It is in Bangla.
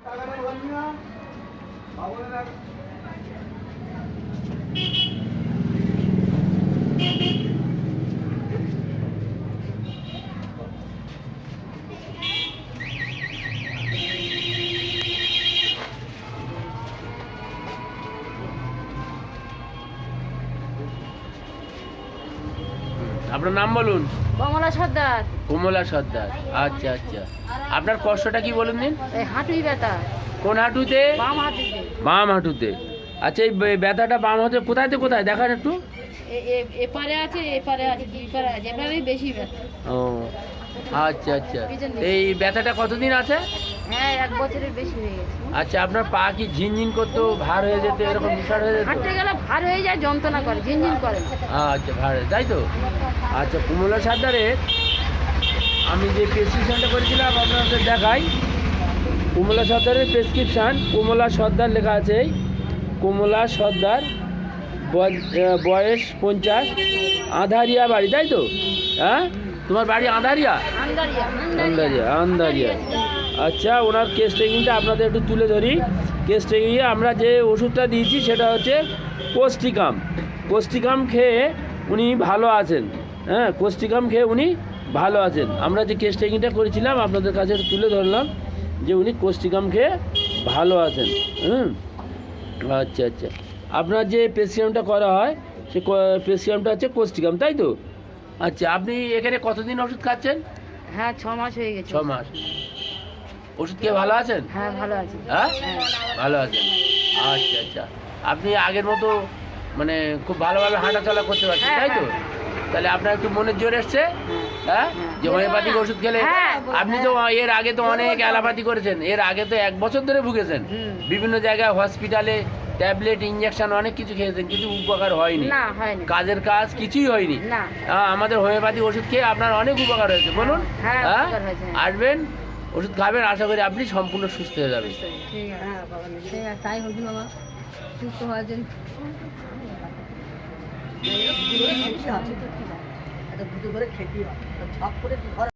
আপনার নাম বলুন। কমলা সর্দার। কমলা সর্দার, আচ্ছা আচ্ছা। আপনার কষ্টটা কি বলুন দিন? এই হাঁটুই ব্যথা। কোন হাঁটুতে? বাম হাঁটুতে। বাম হাঁটুতে। আচ্ছা, এই ব্যথাটা বাম হাতে কোথায় থেকে কোথায় দেখান একটু? এপারে আছে, এপারে আছে, দুই পারে আছে, এপারেই বেশি ব্যথা। ও আচ্ছা আচ্ছা। এই ব্যথাটা কতদিন আছে? হ্যাঁ, 1 বছরের বেশি হয়ে গেছে। আচ্ছা, আপনার পা কি ঝিনঝিন করতো, ভার হয়ে যেত, এরকম বিষয় হয়ে যেত? হাঁটতে গেলে ভার হয়ে যায়, যন্ত্রণা করে, ঝিনঝিন করে। আচ্ছা, ভার, তাই তো? আচ্ছা, কমলা সর্দারে আমি যে প্রেসক্রিপশানটা করেছিলাম আপনাদের দেখাই। কমলা সর্দারের প্রেসক্রিপশান, কমলা সর্দার লেখা আছে। এই কমলা সর্দার, বয়স 50, আন্ধারিয়া বাড়ি, তাই তো? হ্যাঁ, তোমার বাড়ি আন্ধারিয়া? আন্ধারিয়া। আচ্ছা, ওনার কেস ট্রেকিংটা আপনাদের একটু তুলে ধরি। কেস ট্রেকিংয়ে আমরা যে ওষুধটা দিয়েছি সেটা হচ্ছে কোস্টিকাম খেয়ে উনি ভালো আছেন। হ্যাঁ, কোস্টিকাম খেয়ে উনি ভালো আছেন। আমরা যে কেস ট্রেকিংটা করেছিলাম আপনাদের কাছে একটু তুলে ধরলাম যে উনি কোস্টিকাম খেয়ে ভালো আছেন। আচ্ছা আচ্ছা। আপনার যে প্রেসক্রিপশনটা করা হয় সে প্রেসক্রিপশনটা হচ্ছে কোস্টিকাম, তাই তো? আচ্ছা, আপনি এখানে কতদিন ওষুধ খাচ্ছেন? হ্যাঁ, 6 মাস হয়ে গেছে। 6 মাস। ওষুধ খেয়ে ভালো আছেন? হ্যাঁ, ভালো আছি। হ্যাঁ, ভালো আছেন। আচ্ছা আচ্ছা। আপনি আগের মতো মানে খুব ভালোভাবে হাঁটা চলা করতে পারছেন, তাই তো? তাহলে আপনার একটু মনের জোর এসছে, হ্যাঁ, যে হোমিওপ্যাথিক ওষুধ খেলে। আপনি তো এর আগে তো অনেক অ্যালোপ্যাথি করেছেন, এর আগে তো 1 বছর ধরে ভুগেছেন, বিভিন্ন জায়গায় হসপিটালে ট্যাবলেট, ইঞ্জেকশন অনেক কিছু খেয়েছেন, কিছু উপকার হয়নি। না, হয়নি। কাজের কাজ কিছুই হয়নি। না। আমাদের হোমিওপ্যাথি ওষুধ খেয়ে আপনার অনেক উপকার হয়েছে, বলুন। হ্যাঁ, উপকার হয়েছে। আসবেন, ওষুধ খাবেন, আশা করি আপনি সম্পূর্ণ সুস্থ হয়ে যাবেন। ঠিক আছে, হ্যাঁ বাবা, ঠিক আছে, তাই হোক বাবা, সুস্থ হওয়ার জন্য।